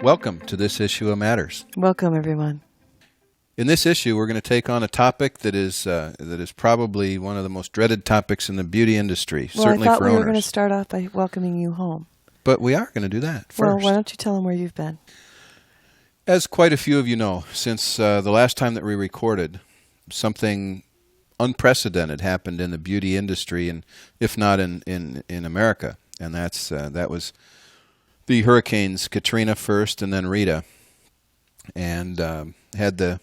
Welcome to This Issue of Matters. Welcome, everyone. In this issue, we're going to take on a topic that is probably one of the most dreaded topics in the beauty industry, certainly I thought for we owners. were going to start off by welcoming you home. But we are going to do that first. Well, why don't you tell them where you've been? As quite a few of you know, since the last time that we recorded, something unprecedented happened in the beauty industry, and if not in America, and that was the hurricanes Katrina first and then Rita, and had the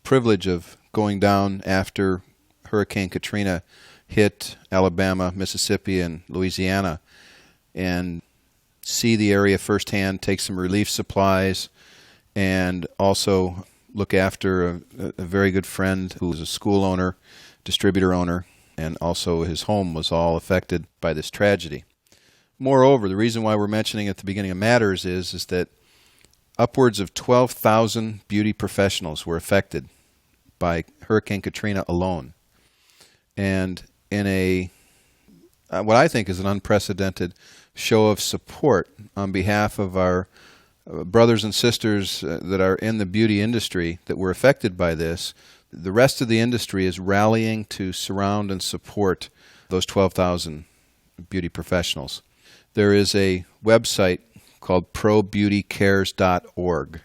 privilege of going down after Hurricane Katrina hit Alabama, Mississippi, and Louisiana, and see the area firsthand, take some relief supplies, and also look after a very good friend who was a school owner, distributor owner, and also his home was all affected by this tragedy. Moreover, the reason why we're mentioning at the beginning of Matters is that upwards of 12,000 beauty professionals were affected by Hurricane Katrina alone. And in what I think is an unprecedented show of support on behalf of our brothers and sisters that are in the beauty industry that were affected by this, the rest of the industry is rallying to surround and support those 12,000 beauty professionals. There is a website called probeautycares.org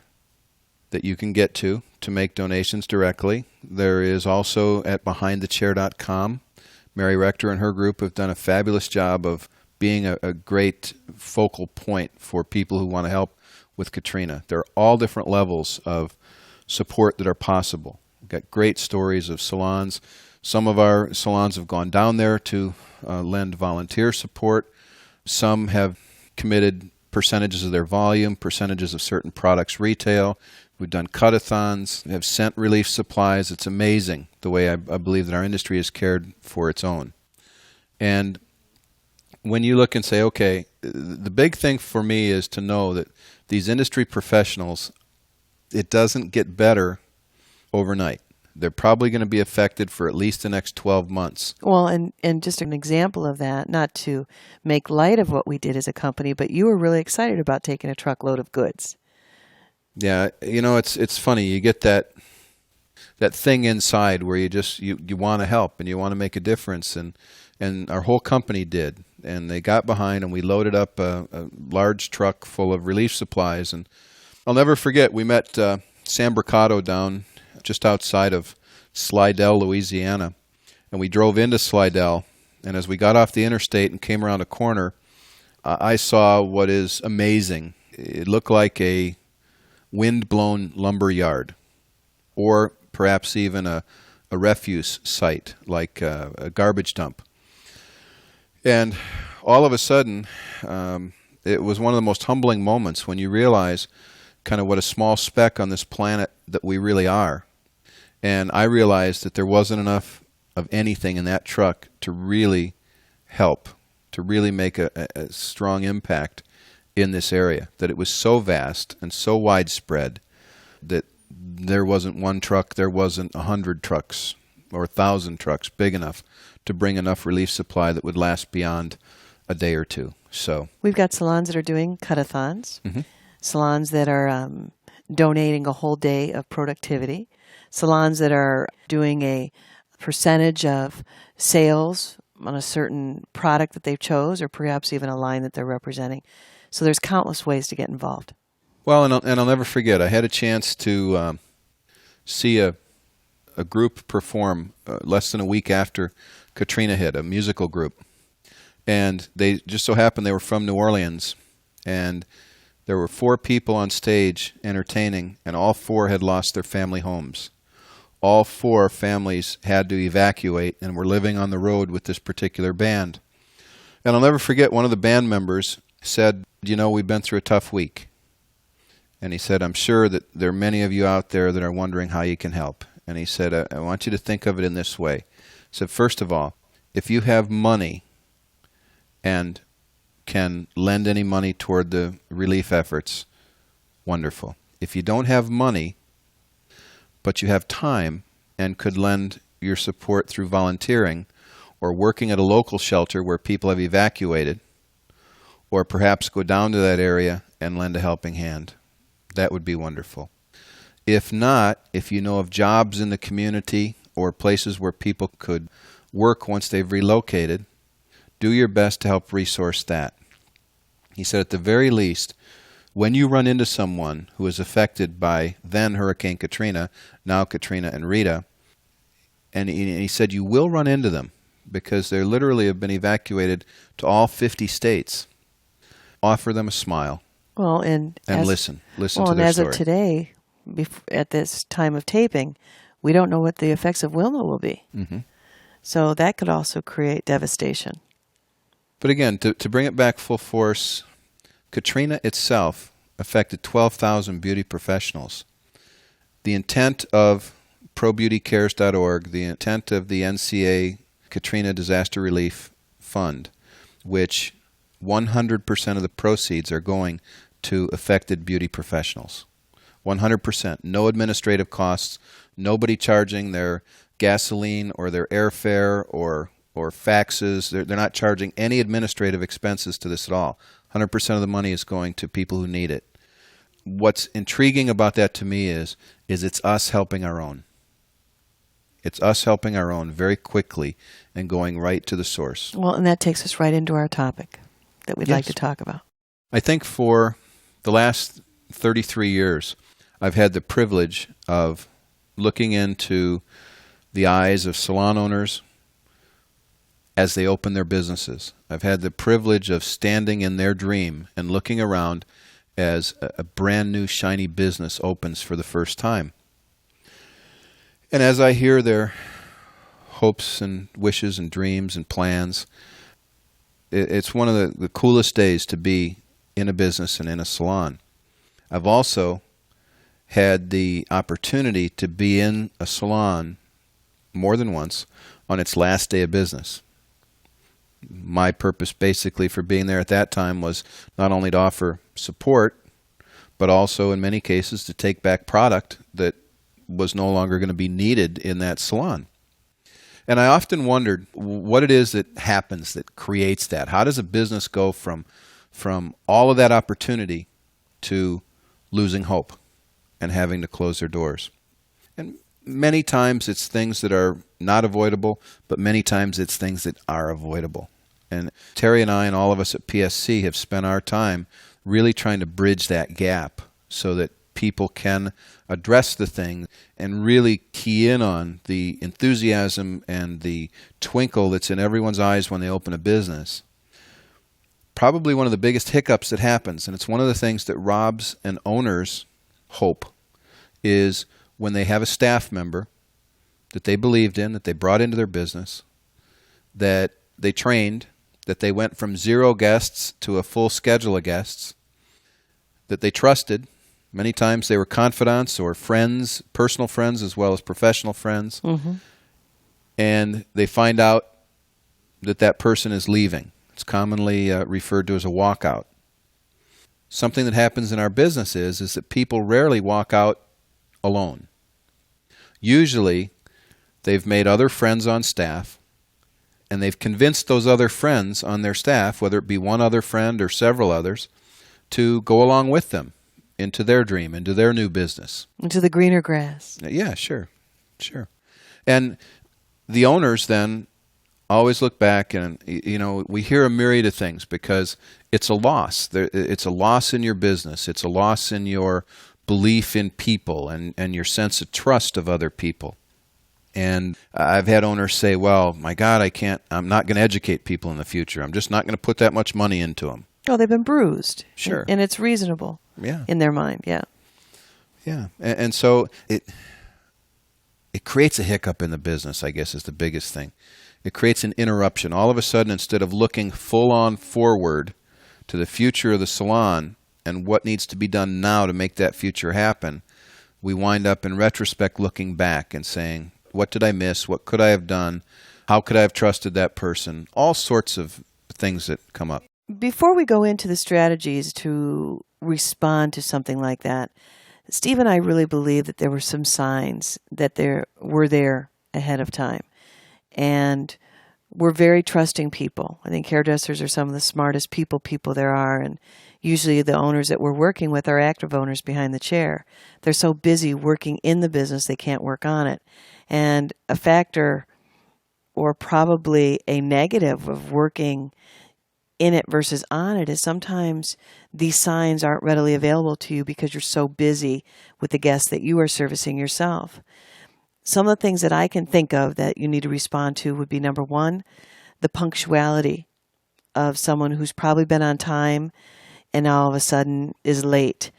that you can get to make donations directly. There is also at behindthechair.com. Mary Rector and her group have done a fabulous job of being a great focal point for people who want to help with Katrina. There are all different levels of support that are possible. We've got great stories of salons. Some of our salons have gone down there to lend volunteer support. Some have committed percentages of their volume, percentages of certain products retail. We've done cut-a-thons, have sent relief supplies. It's amazing the way I believe that our industry is cared for its own. And when you look and say, okay, the big thing for me is to know that these industry professionals, it doesn't get better overnight. They're probably going to be affected for at least the next 12 months. Well, and just an example of that, not to make light of what we did as a company, but you were really excited about taking a truckload of goods. Yeah, you know, it's funny. You get that thing inside where you want to help and you want to make a difference, and our whole company did. And they got behind, and we loaded up a large truck full of relief supplies. And I'll never forget, we met Sam Bricado down just outside of Slidell, Louisiana. And we drove into Slidell. And as we got off the interstate and came around a corner, I saw what is amazing. It looked like a wind-blown lumber yard, or perhaps even a refuse site, like a garbage dump. And all of a sudden, it was one of the most humbling moments when you realize kind of what a small speck on this planet that we really are. And I realized that there wasn't enough of anything in that truck to really help, to really make a strong impact in this area, that it was so vast and so widespread that there wasn't one truck, there wasn't 100 trucks or 1,000 trucks big enough to bring enough relief supply that would last beyond a day or two. So we've got salons that are doing cut-a-thons, salons that are donating a whole day of productivity, salons that are doing a percentage of sales on a certain product that they've chose, or perhaps even a line that they're representing. So there's countless ways to get involved. Well, and I'll never forget, I had a chance to see a group perform less than a week after Katrina hit, a musical group. And they just so happened they were from New Orleans. And there were 4 people on stage entertaining, and all 4 had lost their family homes. All 4 families had to evacuate and were living on the road with this particular band. And I'll never forget, one of the band members said, you know, we've been through a tough week. And he said, I'm sure that there are many of you out there that are wondering how you can help. And he said, I want you to think of it in this way. He said, first of all, if you have money and can lend any money toward the relief efforts, wonderful. If you don't have money, but you have time and could lend your support through volunteering or working at a local shelter where people have evacuated, or perhaps go down to that area and lend a helping hand, that would be wonderful. If not, if you know of jobs in the community or places where people could work once they've relocated, do your best to help resource that. He said at the very least, when you run into someone who is affected by then Hurricane Katrina, now Katrina and Rita, and he said you will run into them because they literally have been evacuated to all 50 states. Offer them a smile. Well, and listen to their story. And as of today, at this time of taping, we don't know what the effects of Wilma will be. Mm-hmm. So that could also create devastation. But again, to bring it back full force, Katrina itself affected 12,000 beauty professionals. The intent of ProBeautyCares.org, the intent of the NCA Katrina Disaster Relief Fund, which 100% of the proceeds are going to affected beauty professionals. 100%. No administrative costs. Nobody charging their gasoline or their airfare or faxes. They're not charging any administrative expenses to this at all. 100% of the money is going to people who need it. What's intriguing about that to me is it's us helping our own. It's us helping our own very quickly and going right to the source. Well, and that takes us right into our topic that we'd like to talk about. I think for the last 33 years, I've had the privilege of looking into the eyes of salon owners as they open their businesses. I've had the privilege of standing in their dream and looking around as a brand new shiny business opens for the first time. And as I hear their hopes and wishes and dreams and plans, it's one of the coolest days to be in a business and in a salon. I've also had the opportunity to be in a salon more than once on its last day of business. My purpose basically for being there at that time was not only to offer support, but also in many cases to take back product that was no longer going to be needed in that salon. And I often wondered what it is that happens that creates that. How does a business go from all of that opportunity to losing hope and having to close their doors? And many times it's things that are not avoidable, but many times it's things that are avoidable. And Terry and I and all of us at PSC have spent our time really trying to bridge that gap so that people can address the thing and really key in on the enthusiasm and the twinkle that's in everyone's eyes when they open a business. Probably one of the biggest hiccups that happens, and it's one of the things that robs an owner's hope, is when they have a staff member that they believed in, that they brought into their business, that they trained, that they went from 0 guests to a full schedule of guests, that they trusted. Many times they were confidants or friends, personal friends as well as professional friends. Mm-hmm. And they find out that that person is leaving. It's commonly referred to as a walkout. Something that happens in our business is that people rarely walk out alone. Usually they've made other friends on staff, and they've convinced those other friends on their staff, whether it be one other friend or several others, to go along with them into their dream, into their new business. Into the greener grass. Yeah, sure. And the owners then always look back and, we hear a myriad of things because it's a loss. It's a loss in your business. It's a loss in your belief in people and your sense of trust of other people. And I've had owners say, well, my God, I'm not going to educate people in the future. I'm just not going to put that much money into them. Oh, they've been bruised. Sure. And it's reasonable. Yeah. In their mind, yeah. Yeah. And so it creates a hiccup in the business, I guess, is the biggest thing. It creates an interruption. All of a sudden, instead of looking full on forward to the future of the salon and what needs to be done now to make that future happen, we wind up in retrospect looking back and saying, what did I miss? What could I have done? How could I have trusted that person? All sorts of things that come up. Before we go into the strategies to respond to something like that, Steve and I really believe that there were some signs that were there ahead of time. And we're very trusting people. I think hairdressers are some of the smartest people there are. And, Usually the owners that we're working with are active owners behind the chair. They're so busy working in the business they can't work on it. And a factor, or probably a negative, of working in it versus on it is sometimes these signs aren't readily available to you because you're so busy with the guests that you are servicing yourself. Some of the things that I can think of that you need to respond to would be, number one, the punctuality of someone who's probably been on time and all of a sudden is late.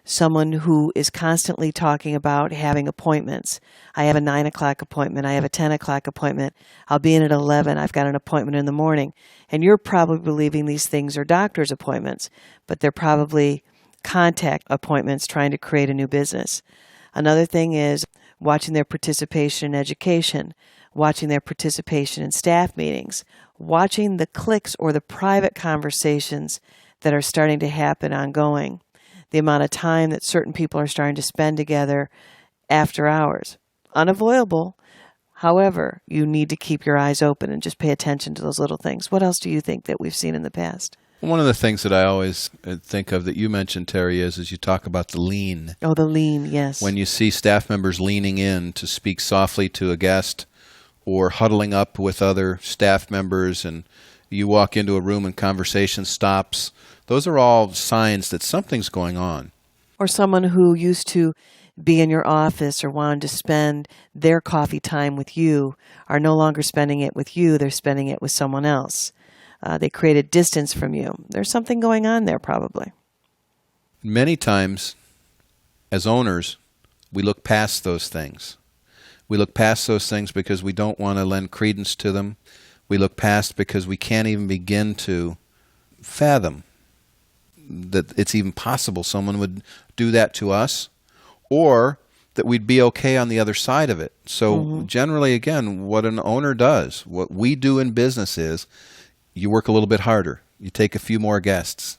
Someone who is constantly talking about having appointments. I have a 9 o'clock appointment. I have a 10 o'clock appointment. I'll be in at 11. I've got an appointment in the morning. And you're probably believing these things are doctor's appointments, but they're probably contact appointments trying to create a new business. Another thing is watching their participation in education, watching their participation in staff meetings, watching the cliques or the private conversations that are starting to happen ongoing. The amount of time that certain people are starting to spend together after hours. Unavoidable. However, you need to keep your eyes open and just pay attention to those little things. What else do you think that we've seen in the past? One of the things that I always think of that you mentioned, Terry, is you talk about the lean. Oh, the lean, yes. When you see staff members leaning in to speak softly to a guest or huddling up with other staff members, and you walk into a room and conversation stops, those are all signs that something's going on. Or someone who used to be in your office or wanted to spend their coffee time with you are no longer spending it with you, they're spending it with someone else. They created distance from you. There's something going on there probably. Many times, as owners, we look past those things. We look past those things because we don't want to lend credence to them. We look past because we can't even begin to fathom that it's even possible someone would do that to us, or that we'd be okay on the other side of it. So generally, again, what an owner does, what we do in business is you work a little bit harder. You take a few more guests.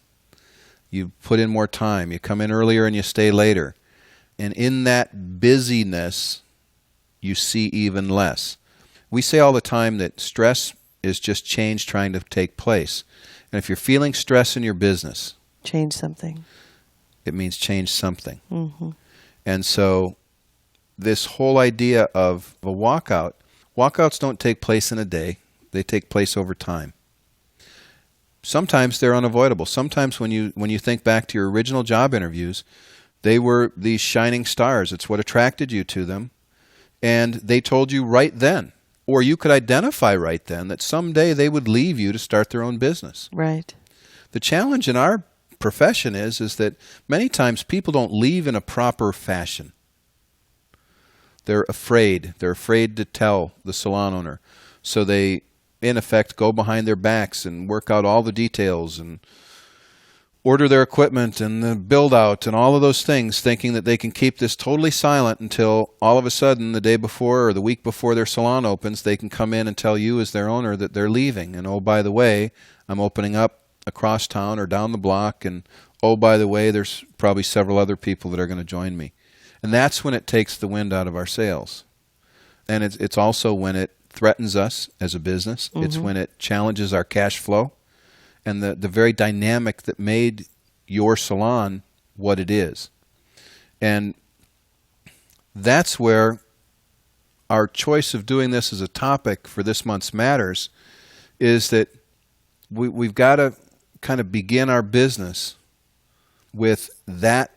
You put in more time. You come in earlier and you stay later. And in that busyness, you see even less. We say all the time that stress is just change trying to take place. And if you're feeling stress in your business, change something. It means change something. And so this whole idea of a walkout, walkouts don't take place in a day. They take place over time. Sometimes they're unavoidable. Sometimes when you think back to your original job interviews, they were these shining stars. It's what attracted you to them. And they told you right then, or you could identify right then, that someday they would leave you to start their own business. Right. The challenge in our profession is that many times people don't leave in a proper fashion. They're afraid. They're afraid to tell the salon owner. So they, in effect, go behind their backs and work out all the details and order their equipment and the build out and all of those things, thinking that they can keep this totally silent until all of a sudden the day before or the week before their salon opens, they can come in and tell you as their owner that they're leaving. And oh, by the way, I'm opening up across town or down the block, and oh, by the way, there's probably several other people that are going to join me. And that's when it takes the wind out of our sails. And it's also when it threatens us as a business. It's when it challenges our cash flow and the very dynamic that made your salon what it is. And that's where our choice of doing this as a topic for this month's Matters is that we've got to kind of begin our business with that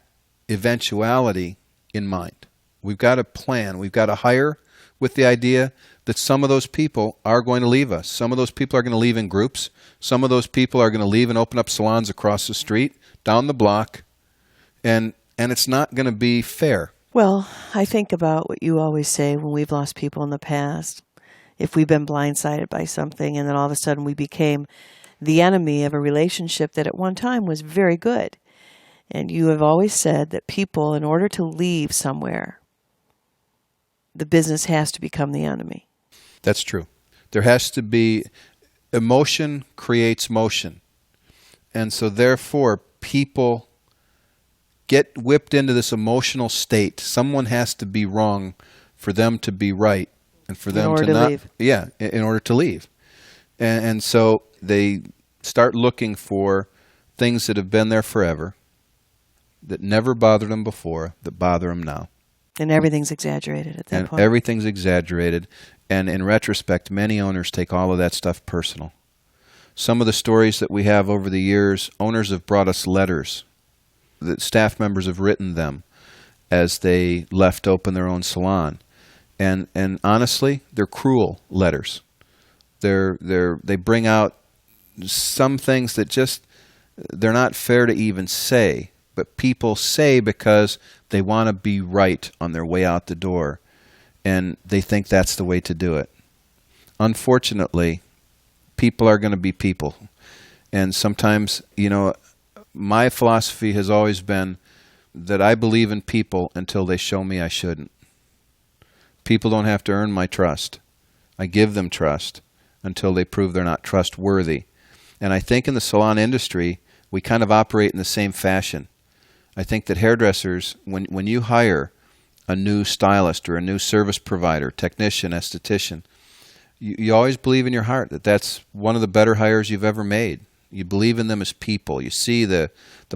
eventuality in mind. We've got to plan. We've got to hire with the idea that some of those people are going to leave us. Some of those people are going to leave in groups. Some of those people are going to leave and open up salons across the street, down the block, and it's not going to be fair. Well, I think about what you always say when we've lost people in the past. If we've been blindsided by something and then all of a sudden we became the enemy of a relationship that at one time was very good. And you have always said that people, in order to leave somewhere, the business has to become the enemy. That's true. There has to be, emotion creates motion. And so therefore, people get whipped into this emotional state. Someone has to be wrong for them to be right. And for them to not leave. Yeah, in order to leave. And so they start looking for things that have been there forever, that never bothered them before, that bother them now. And everything's exaggerated at that And point. everything's exaggerated. And in retrospect, many owners take all of that stuff personal. Some of the stories that we have over the years, owners have brought us letters that staff members have written them as they left open their own salon. And honestly, they're cruel letters. They bring out some things that just, they're not fair to even say, but people say because they want to be right on their way out the door, and they think that's the way to do it. Unfortunately, people are going to be people. And sometimes, my philosophy has always been that I believe in people until they show me I shouldn't. People don't have to earn my trust. I give them trust until they prove they're not trustworthy. And I think in the salon industry, we kind of operate in the same fashion. I think that hairdressers, when you hire a new stylist or a new service provider, technician, esthetician, you always believe in your heart that that's one of the better hires you've ever made. You believe in them as people. You see the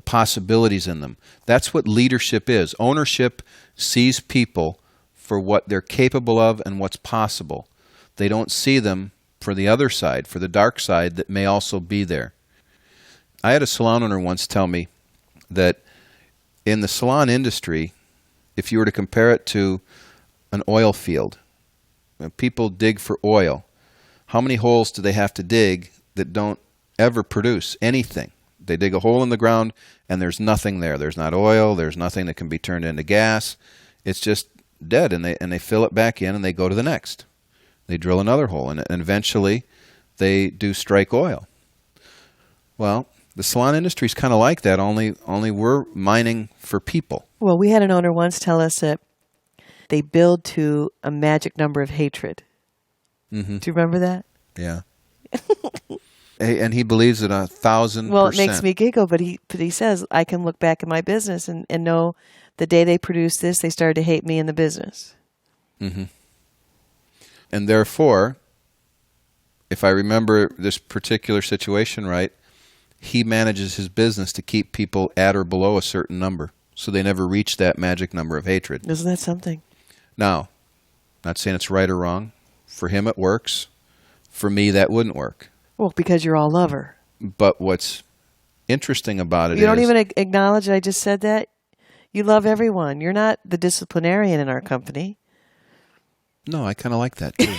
possibilities in them. That's what leadership is. Ownership sees people for what they're capable of and what's possible. They don't see them for the other side, for the dark side that may also be there. I had a salon owner once tell me that in the salon industry, if you were to compare it to an oil field, when people dig for oil, how many holes do they have to dig that don't ever produce anything? They dig a hole in the ground and there's nothing there. There's not oil. There's nothing that can be turned into gas. It's just dead, and they fill it back in and they go to the next. They drill another hole, and eventually they do strike oil. Well, the salon industry is kind of like that, only we're mining for people. Well, we had an owner once tell us that they build to a magic number of hatred. Mm-hmm. Do you remember that? Yeah. And he believes it 1,000%. Well, it makes me giggle, but he says, I can look back at my business and know the day they produced this, they started to hate me in the business. Mm-hmm. And therefore, if I remember this particular situation right, he manages his business to keep people at or below a certain number, so they never reach that magic number of hatred. Isn't that something? Now, not saying it's right or wrong. For him, it works. For me, that wouldn't work. Well, because you're all lover. But what's interesting about it is... You don't even acknowledge that I just said that? You love everyone. You're not the disciplinarian in our company. No, I kind of like that, too.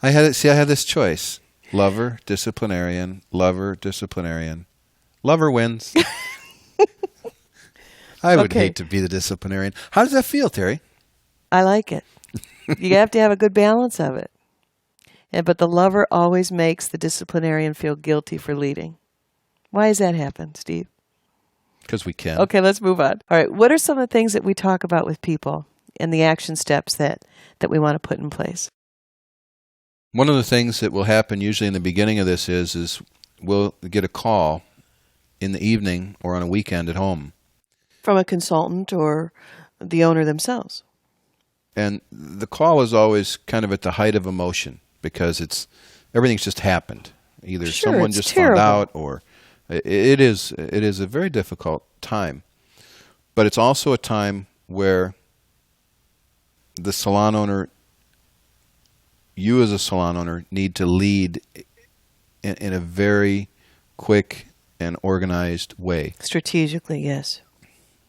I had this choice. Lover, disciplinarian, lover, disciplinarian. Lover wins. I would hate to be the disciplinarian. How does that feel, Terry? I like it. You have to have a good balance of it. But the lover always makes the disciplinarian feel guilty for leading. Why does that happen, Steve? Because we can. Okay, let's move on. All right, what are some of the things that we talk about with people and the action steps that we want to put in place? One of the things that will happen usually in the beginning of this is we'll get a call in the evening or on a weekend at home. From a consultant or the owner themselves. And the call is always kind of at the height of emotion because everything's just happened. Either someone just terrible. found out, or it is a very difficult time. But it's also a time where the salon owner, you as a salon owner, need to lead in a very quick and organized way. Strategically, yes.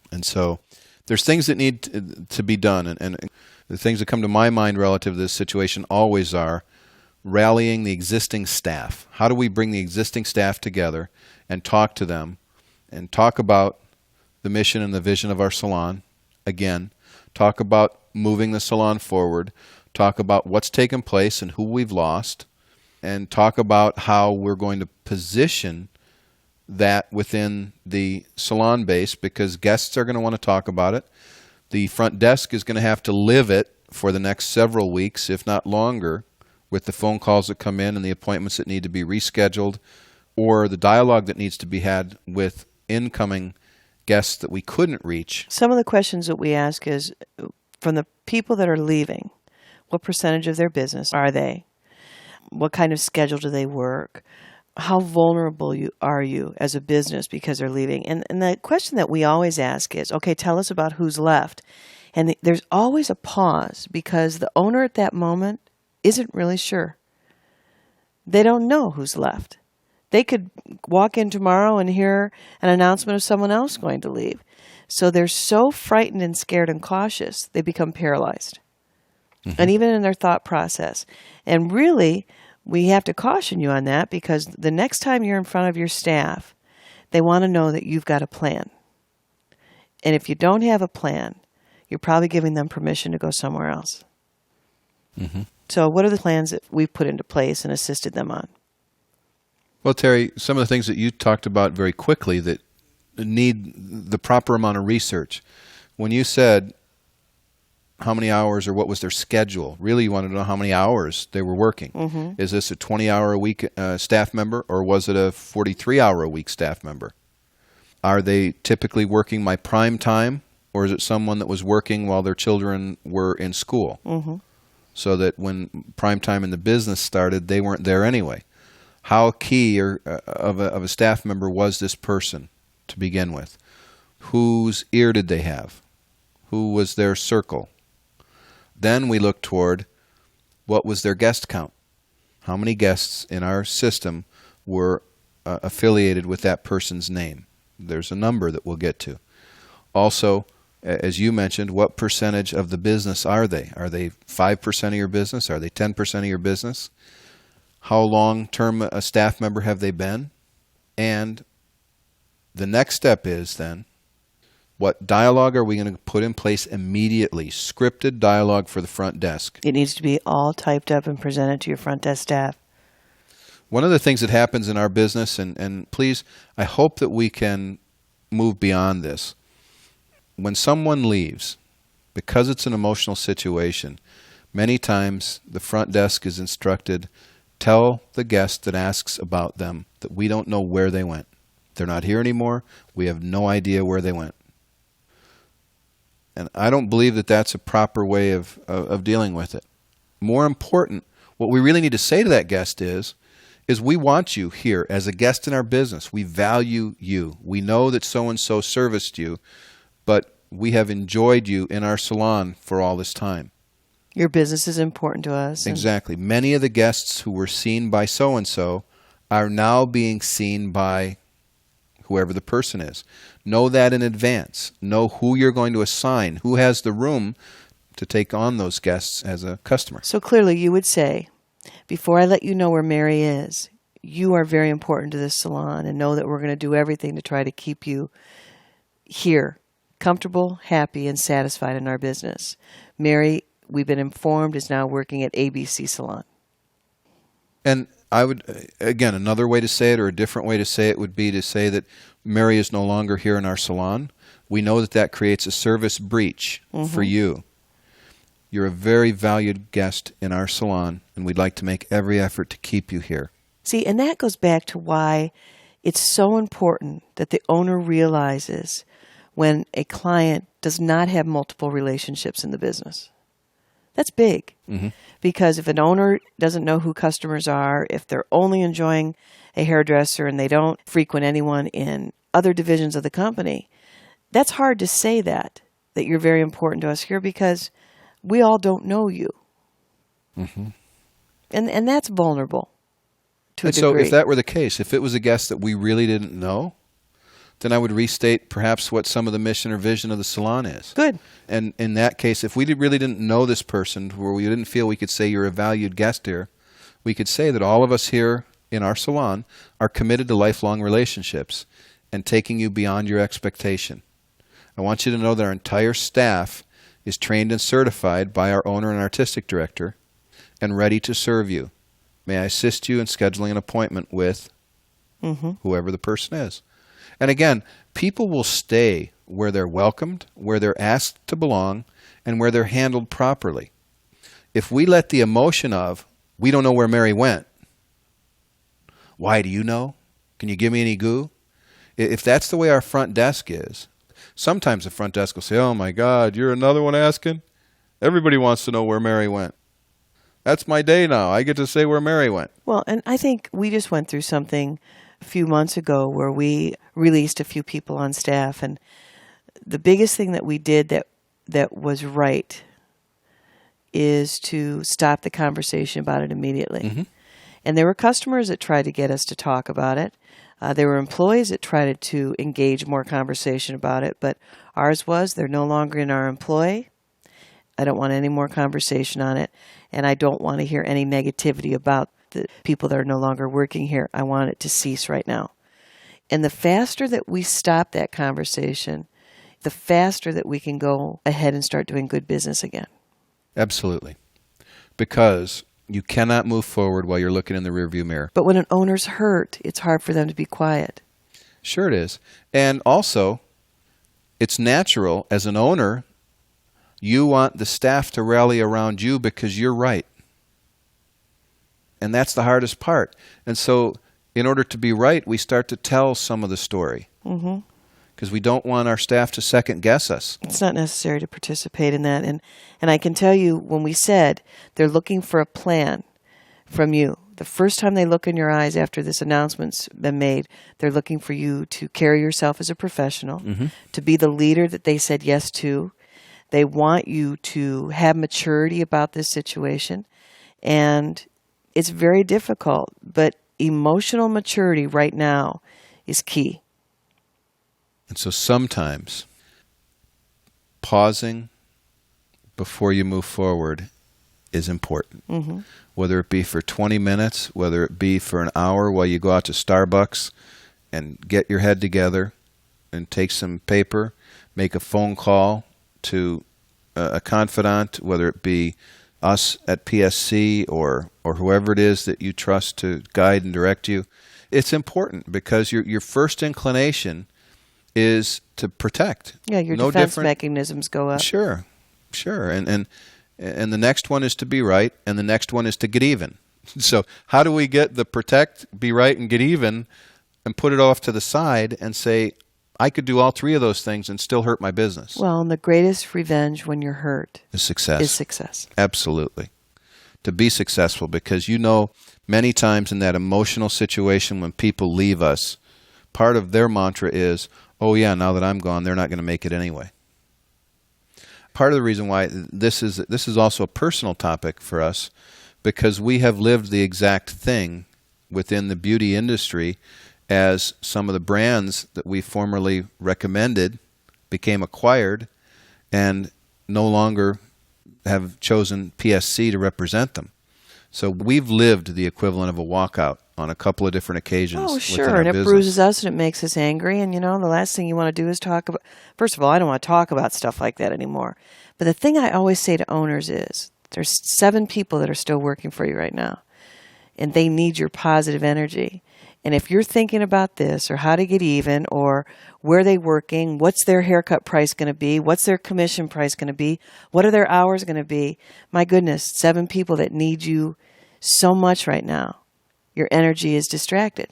And so there's things that need to be done. And the things that come to my mind relative to this situation always are rallying the existing staff. How do we bring the existing staff together and talk to them and talk about the mission and the vision of our salon? Again, talk about moving the salon forward, talk about what's taken place and who we've lost, and talk about how we're going to position that within the salon base, because guests are going to want to talk about it. The front desk is going to have to live it for the next several weeks, if not longer, with the phone calls that come in and the appointments that need to be rescheduled, or the dialogue that needs to be had with incoming guests that we couldn't reach. Some of the questions that we ask is, from the people that are leaving, what percentage of their business are they? What kind of schedule do they work? how vulnerable are you as a business because they're leaving? And the question that we always ask is, okay, tell us about who's left. And there's always a pause because the owner at that moment isn't really sure. They don't know who's left. They could walk in tomorrow and hear an announcement of someone else going to leave. So they're so frightened and scared and cautious, they become paralyzed. And even in their thought process. And really, we have to caution you on that because the next time you're in front of your staff, they want to know that you've got a plan. And if you don't have a plan, you're probably giving them permission to go somewhere else. So what are the plans that we've put into place and assisted them on? Well, Terry, some of the things that you talked about very quickly that need the proper amount of research. When you said how many hours or what was their schedule, really you wanted to know how many hours they were working. Is this a 20-hour-a-week staff member or was it a 43-hour-a-week staff member? Are they typically working my prime time or is it someone that was working while their children were in school? So that when prime time in the business started, they weren't there anyway. How key of a staff member was this person to begin with? Whose ear did they have? Who was their circle? Then we look toward what was their guest count? How many guests in our system were affiliated with that person's name? There's a number that we'll get to. Also, as you mentioned, what percentage of the business are they? Are they 5% of your business? Are they 10% of your business? How long-term a staff member have they been? And the next step is then, what dialogue are we going to put in place immediately? Scripted dialogue for the front desk. It needs to be all typed up and presented to your front desk staff. One of the things that happens in our business, and please, I hope that we can move beyond this. When someone leaves, because it's an emotional situation, many times the front desk is instructed, tell the guest that asks about them that we don't know where they went. They're not here anymore. We have no idea where they went. And I don't believe that that's a proper way of dealing with it. More important, what we really need to say to that guest is we want you here as a guest in our business. We value you. We know that so-and-so serviced you, but we have enjoyed you in our salon for all this time. Your business is important to us. Exactly. Many of the guests who were seen by so-and-so are now being seen by whoever the person is. Know that in advance. Know who you're going to assign, who has the room to take on those guests as a customer. So clearly you would say, before I let you know where Mary is, you are very important to this salon and know that we're going to do everything to try to keep you here, comfortable, happy, and satisfied in our business. Mary, we've been informed, is now working at ABC Salon. And I would, again, another way to say it or a different way to say it would be to say that Mary is no longer here in our salon. We know that that creates a service breach for you. You're a very valued guest in our salon, and we'd like to make every effort to keep you here. See, and that goes back to why it's so important that the owner realizes when a client does not have multiple relationships in the business. That's big. Because if an owner doesn't know who customers are, if they're only enjoying a hairdresser and they don't frequent anyone in other divisions of the company, that's hard to say that you're very important to us here because we all don't know you. And that's vulnerable to a degree. So if that were the case, if it was a guest that we really didn't know, then I would restate perhaps what some of the mission or vision of the salon is. Good. And in that case, if we really didn't know this person, where we didn't feel we could say you're a valued guest here, we could say that all of us here in our salon are committed to lifelong relationships and taking you beyond your expectation. I want you to know that our entire staff is trained and certified by our owner and artistic director and ready to serve you. May I assist you in scheduling an appointment with whoever the person is. And again, people will stay where they're welcomed, where they're asked to belong, and where they're handled properly. If we let the emotion of, we don't know where Mary went, why do you know? Can you give me any goo? If that's the way our front desk is, sometimes the front desk will say, oh my God, you're another one asking? Everybody wants to know where Mary went. That's my day now. I get to say where Mary went. Well, and I think we just went through something a few months ago where we released a few people on staff, and the biggest thing that we did that was right is to stop the conversation about it immediately. Mm-hmm. And there were customers that tried to get us to talk about it. There were employees that tried to engage more conversation about it, but ours was, they're no longer in our employ. I don't want any more conversation on it, and I don't want to hear any negativity about the people that are no longer working here. I want it to cease right now. And the faster that we stop that conversation, the faster that we can go ahead and start doing good business again. Absolutely. Because you cannot move forward while you're looking in the rearview mirror. But when an owner's hurt, it's hard for them to be quiet. Sure it is. And also, it's natural as an owner, you want the staff to rally around you because you're right. And that's the hardest part. And so in order to be right, we start to tell some of the story. Mm-hmm. Because we don't want our staff to second guess us. It's not necessary to participate in that. And I can tell you, when we said they're looking for a plan from you, the first time they look in your eyes after this announcement's been made, they're looking for you to carry yourself as a professional, Mm-hmm. to be the leader that they said yes to. They want you to have maturity about this situation. And it's very difficult, but emotional maturity right now is key. And so sometimes pausing before you move forward is important. Mm-hmm. Whether it be for 20 minutes, whether it be for an hour while you go out to Starbucks and get your head together and take some paper, make a phone call to a confidant, whether it be us at PSC or whoever it is that you trust to guide and direct you. It's important because your first inclination is to protect. Yeah, your defense mechanisms go up. Sure. And the next one is to be right, and the next one is to get even. So how do we get the protect, be right, and get even, and put it off to the side and say, I could do all three of those things and still hurt my business? Well, and the greatest revenge when you're hurt is success. Is success. Absolutely. To be successful, because many times in that emotional situation when people leave us, part of their mantra is, oh yeah, now that I'm gone, they're not going to make it anyway. Part of the reason why this is also a personal topic for us, because we have lived the exact thing within the beauty industry as some of the brands that we formerly recommended became acquired and no longer have chosen PSC to represent them. So we've lived the equivalent of a walkout on a couple of different occasions. Oh, within sure. our And it business. bruises us and it makes us angry. And, the last thing you want to do is talk about... First of all, I don't want to talk about stuff like that anymore. But the thing I always say to owners is, there's 7 people that are still working for you right now. And they need your positive energy. And if you're thinking about this or how to get even or where they're working, what's their haircut price going to be, what's their commission price going to be, what are their hours going to be, my goodness, 7 people that need you so much right now. Your energy is distracted.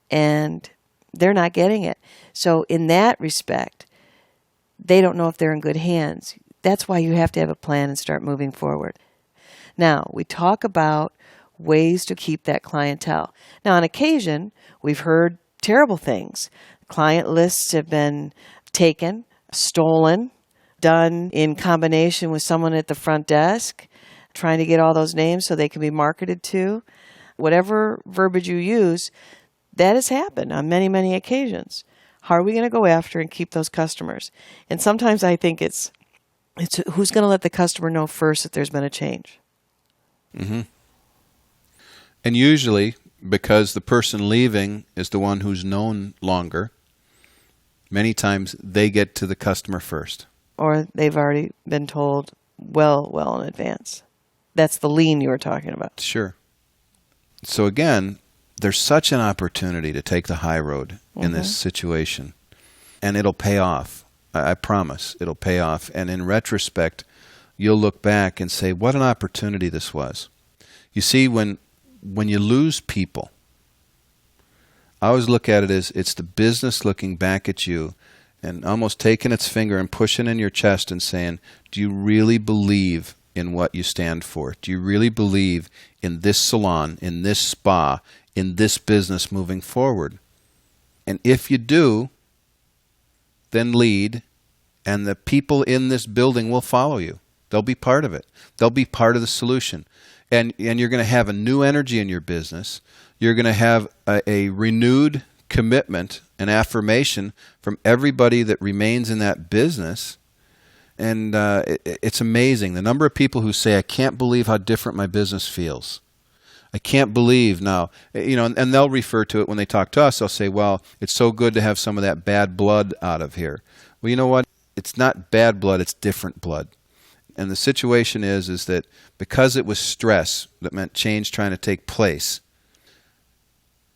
And they're not getting it. So in that respect, they don't know if they're in good hands. That's why you have to have a plan and start moving forward. Now, we talk about ways to keep that clientele. Now, on occasion, we've heard terrible things. Client lists have been taken, stolen, done in combination with someone at the front desk, trying to get all those names so they can be marketed to. Whatever verbiage you use, that has happened on many, many occasions. How are we going to go after and keep those customers? And sometimes I think it's who's going to let the customer know first that there's been a change. Mm-hmm. And usually, because the person leaving is the one who's known longer, many times they get to the customer first. Or they've already been told well in advance. That's the lean you were talking about. Sure. So again, there's such an opportunity to take the high road in this situation. And it'll pay off. I promise it'll pay off. And in retrospect, you'll look back and say, what an opportunity this was. You see, when you lose people, I always look at it as it's the business looking back at you and almost taking its finger and pushing in your chest and saying, do you really believe in what you stand for? Do you really believe in this salon, in this spa, in this business moving forward? And if you do, then lead, and the people in this building will follow you. They'll be part of it. They'll be part of the solution. And you're going to have a new energy in your business. You're going to have a renewed commitment and affirmation from everybody that remains in that business. And it's amazing. The number of people who say, I can't believe how different my business feels. I can't believe now, and they'll refer to it when they talk to us. They'll say, well, it's so good to have some of that bad blood out of here. Well, you know what? It's not bad blood. It's different blood. And the situation is that because it was stress that meant change trying to take place,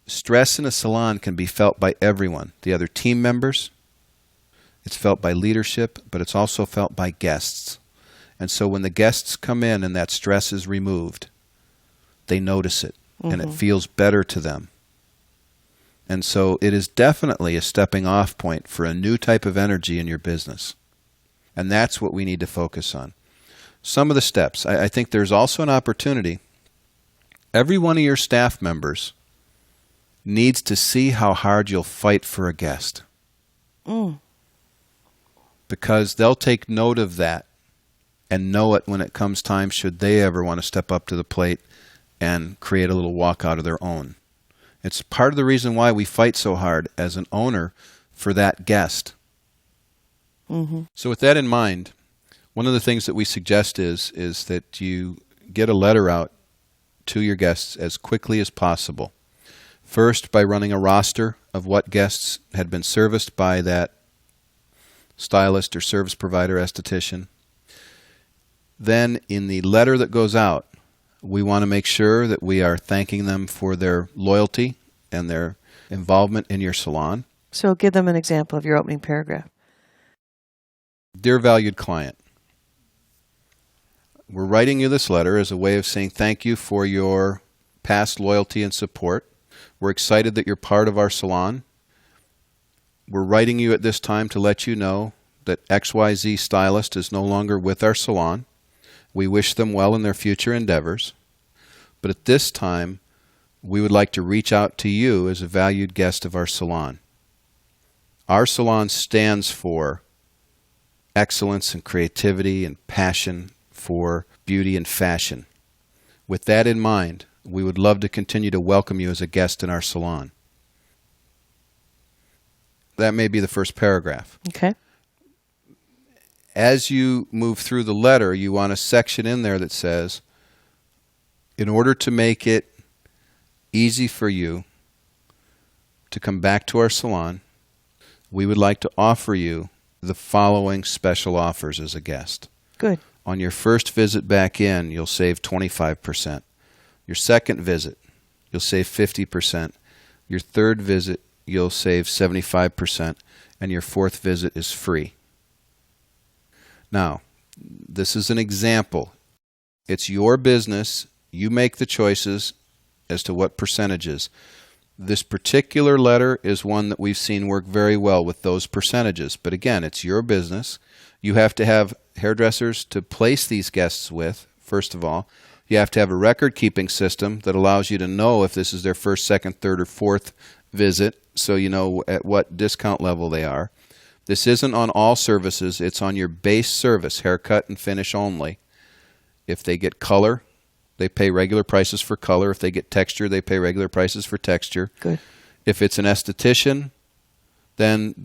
stress in a salon can be felt by everyone. The other team members, it's felt by leadership, but it's also felt by guests. And so when the guests come in and that stress is removed, they notice it, and it feels better to them. And so it is definitely a stepping off point for a new type of energy in your business. And that's what we need to focus on. Some of the steps. I think there's also an opportunity. Every one of your staff members needs to see how hard you'll fight for a guest. Because they'll take note of that and know it when it comes time should they ever want to step up to the plate and create a little walkout of their own. It's part of the reason why we fight so hard as an owner for that guest. So with that in mind, one of the things that we suggest is that you get a letter out to your guests as quickly as possible. First, by running a roster of what guests had been serviced by that stylist or service provider esthetician. Then in the letter that goes out, we want to make sure that we are thanking them for their loyalty and their involvement in your salon. So give them an example of your opening paragraph. Dear valued client, we're writing you this letter as a way of saying thank you for your past loyalty and support. We're excited that you're part of our salon. We're writing you at this time to let you know that XYZ Stylist is no longer with our salon. We wish them well in their future endeavors. But at this time, we would like to reach out to you as a valued guest of our salon. Our salon stands for excellence and creativity and passion for beauty and fashion. With that in mind, we would love to continue to welcome you as a guest in our salon. That may be the first paragraph. Okay. As you move through the letter, you want a section in there that says, in order to make it easy for you to come back to our salon, we would like to offer you the following special offers as a guest. Good. On your first visit back in, you'll save 25%. Your second visit, you'll save 50%. Your third visit, you'll save 75%. And your fourth visit is free. Now, this is an example. It's your business. You make the choices as to what percentages. This particular letter is one that we've seen work very well with those percentages. But again, it's your business. You have to have hairdressers to place these guests with, first of all. You have to have a record-keeping system that allows you to know if this is their first, second, third, or fourth visit, so you know at what discount level they are. This isn't on all services. It's on your base service, haircut and finish only. If they get color, they pay regular prices for color. If they get texture, they pay regular prices for texture. Good. If it's an esthetician, then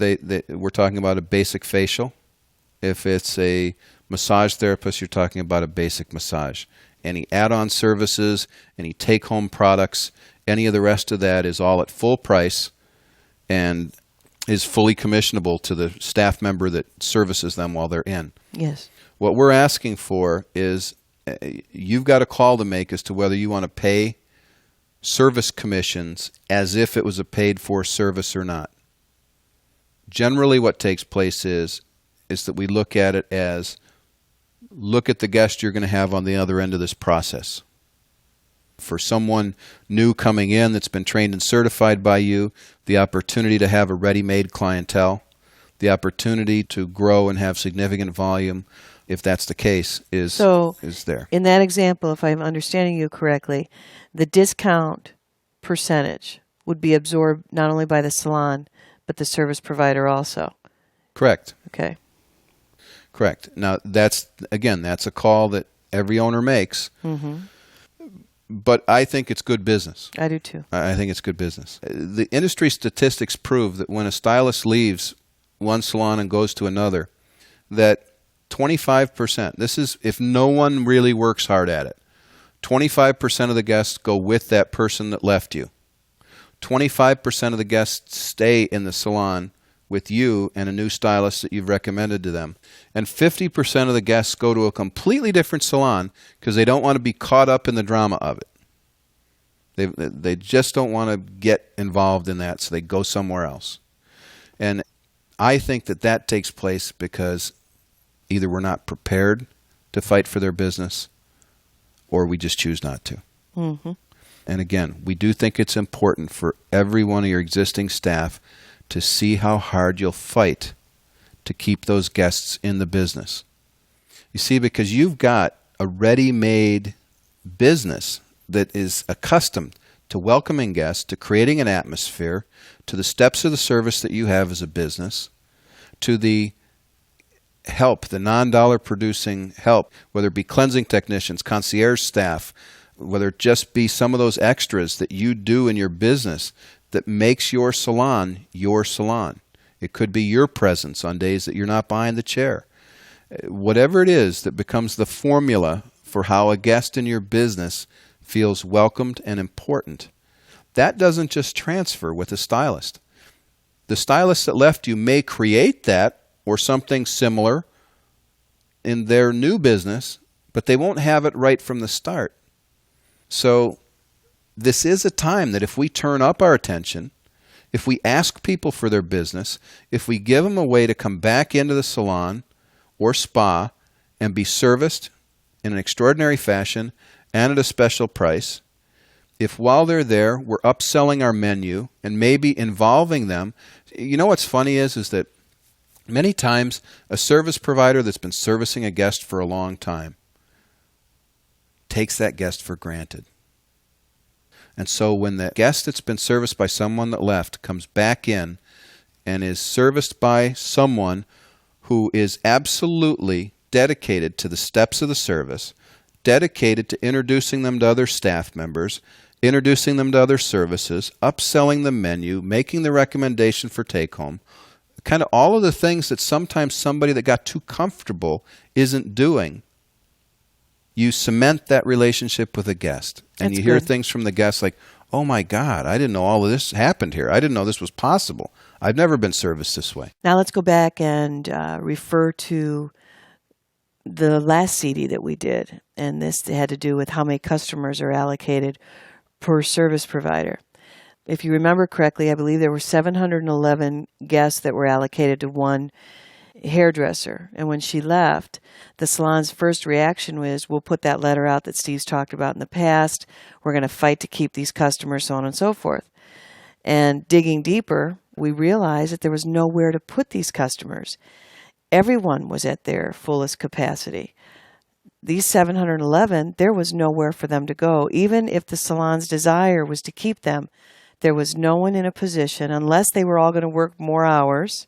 we're talking about a basic facial. If it's a massage therapist, you're talking about a basic massage. Any add-on services, any take-home products, any of the rest of that is all at full price and is fully commissionable to the staff member that services them while they're in. Yes. What we're asking for is you've got a call to make as to whether you want to pay service commissions as if it was a paid-for service or not. Generally what takes place is that we look at it as, look at the guest you're going to have on the other end of this process. For someone new coming in that's been trained and certified by you, the opportunity to have a ready-made clientele, the opportunity to grow and have significant volume if that's the case, So, is there. in that example, if I'm understanding you correctly, the discount percentage would be absorbed not only by the salon, but the service provider also. Correct. Okay. Correct. Now, that's a call that every owner makes. Mm-hmm. But I think it's good business. I do too. I think it's good business. The industry statistics prove that when a stylist leaves one salon and goes to another, that 25%, this is if no one really works hard at it, 25% of the guests go with that person that left you. 25% of the guests stay in the salon with you and a new stylist that you've recommended to them. And 50% of the guests go to a completely different salon because they don't want to be caught up in the drama of it. They just don't want to get involved in that, so they go somewhere else. And I think that takes place because either we're not prepared to fight for their business or we just choose not to. Mm-hmm. And again, we do think it's important for every one of your existing staff to see how hard you'll fight to keep those guests in the business. You see, because you've got a ready-made business that is accustomed to welcoming guests, to creating an atmosphere, to the steps of the service that you have as a business, to the help, the non-dollar producing help, whether it be cleansing technicians, concierge staff, whether it just be some of those extras that you do in your business that makes your salon your salon. It could be your presence on days that you're not behind the chair. Whatever it is that becomes the formula for how a guest in your business feels welcomed and important. That doesn't just transfer with a stylist. The stylist that left you may create that or something similar in their new business, but they won't have it right from the start. So this is a time that if we turn up our attention, if we ask people for their business, if we give them a way to come back into the salon or spa and be serviced in an extraordinary fashion and at a special price, if while they're there we're upselling our menu and maybe involving them. You know what's funny is that many times a service provider that's been servicing a guest for a long time takes that guest for granted. And so when the guest that's been serviced by someone that left comes back in and is serviced by someone who is absolutely dedicated to the steps of the service, dedicated to introducing them to other staff members, introducing them to other services, upselling the menu, making the recommendation for take-home, kind of all of the things that sometimes somebody that got too comfortable isn't doing. You cement that relationship with a guest. And you hear things from the guests like, oh my God, I didn't know all of this happened here. I didn't know this was possible. I've never been serviced this way. Now let's go back and refer to the last CD that we did. And this had to do with how many customers are allocated per service provider. If you remember correctly, I believe there were 711 guests that were allocated to one hairdresser. And when she left, the salon's first reaction was, we'll put that letter out that Steve's talked about in the past. We're going to fight to keep these customers, so on and so forth. And digging deeper, we realized that there was nowhere to put these customers. Everyone was at their fullest capacity. These 711, there was nowhere for them to go. Even if the salon's desire was to keep them, there was no one in a position, unless they were all going to work more hours,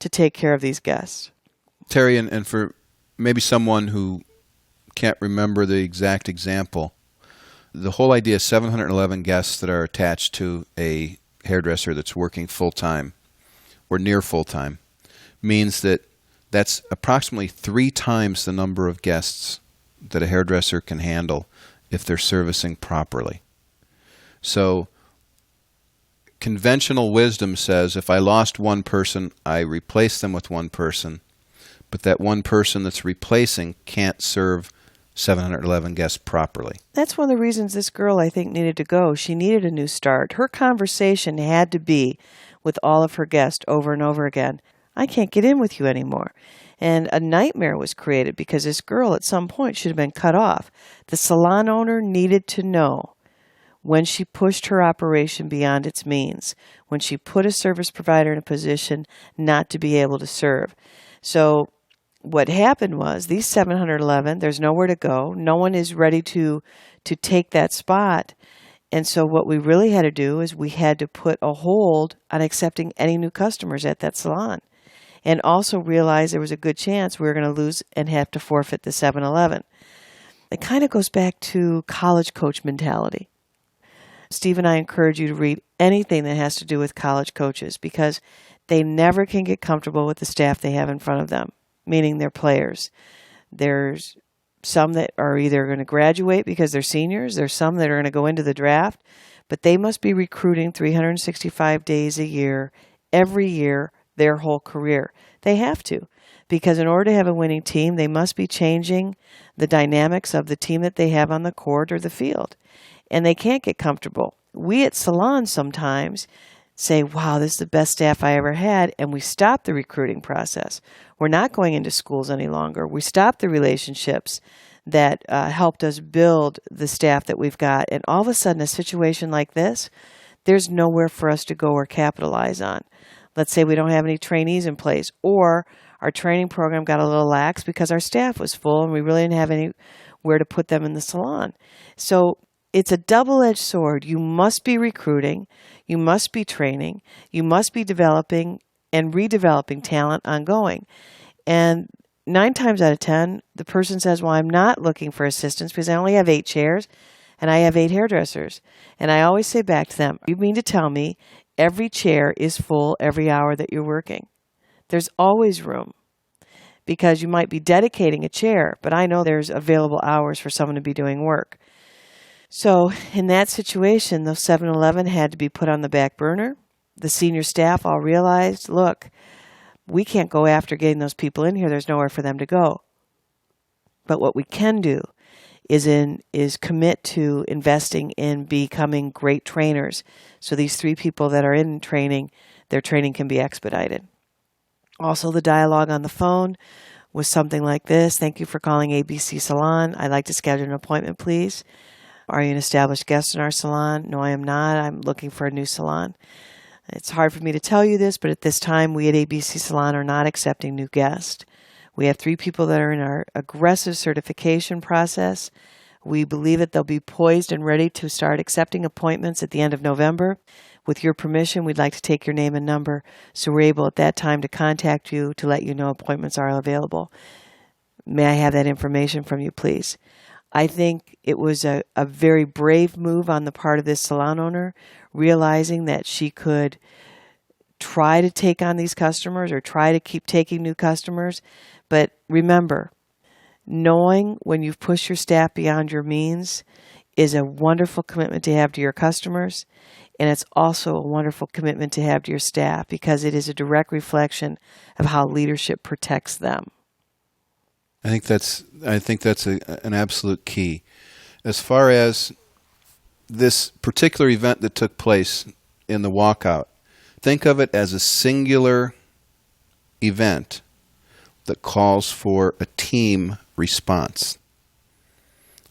to take care of these guests. Terry, and for maybe someone who can't remember the exact example, the whole idea of 711 guests that are attached to a hairdresser that's working full-time or near full-time means that that's approximately 3 times the number of guests that a hairdresser can handle if they're servicing properly. So conventional wisdom says if I lost one person, I replace them with one person, but that one person that's replacing can't serve 711 guests properly. That's one of the reasons this girl, I think, needed to go. She needed a new start. Her conversation had to be with all of her guests over and over again. I can't get in with you anymore. And a nightmare was created because this girl at some point should have been cut off. The salon owner needed to know when she pushed her operation beyond its means, when she put a service provider in a position not to be able to serve. So what happened was these 711, there's nowhere to go. No one is ready to take that spot. And so what we really had to do is we had to put a hold on accepting any new customers at that salon, and also realize there was a good chance we were going to lose and have to forfeit the 711. It kind of goes back to college coach mentality. Steve and I encourage you to read anything that has to do with college coaches, because they never can get comfortable with the staff they have in front of them, meaning their players. There's some that are either going to graduate because they're seniors. There's some that are going to go into the draft, but they must be recruiting 365 days a year, every year, their whole career. They have to, because in order to have a winning team, they must be changing the dynamics of the team that they have on the court or the field, and they can't get comfortable. We at salons sometimes say, wow, this is the best staff I ever had, and we stop the recruiting process. We're not going into schools any longer. We stop the relationships that helped us build the staff that we've got, and all of a sudden a situation like this, there's nowhere for us to go or capitalize on. Let's say we don't have any trainees in place, or our training program got a little lax because our staff was full and we really didn't have anywhere to put them in the salon. So it's a double-edged sword. You must be recruiting, you must be training, you must be developing and redeveloping talent ongoing. And 9 times out of 10, the person says, well, I'm not looking for assistance because I only have 8 chairs and I have 8 hairdressers. And I always say back to them, you mean to tell me every chair is full every hour that you're working? There's always room, because you might be dedicating a chair, but I know there's available hours for someone to be doing work. So in that situation, those 7-Eleven had to be put on the back burner. The senior staff all realized, look, we can't go after getting those people in here. There's nowhere for them to go. But what we can do is commit to investing in becoming great trainers. So these 3 people that are in training, their training can be expedited. Also, the dialogue on the phone was something like this. Thank you for calling ABC Salon. I'd like to schedule an appointment, please. Are you an established guest in our salon? No, I am not. I'm looking for a new salon. It's hard for me to tell you this, but at this time, we at ABC Salon are not accepting new guests. We have 3 people that are in our aggressive certification process. We believe that they'll be poised and ready to start accepting appointments at the end of November. With your permission, we'd like to take your name and number so we're able at that time to contact you to let you know appointments are available. May I have that information from you, please? I think it was a very brave move on the part of this salon owner, realizing that she could try to take on these customers or try to keep taking new customers. But remember, knowing when you've pushed your staff beyond your means is a wonderful commitment to have to your customers. And it's also a wonderful commitment to have to your staff, because it is a direct reflection of how leadership protects them. I think that's an absolute key. As far as this particular event that took place in the walkout, think of it as a singular event that calls for a team response.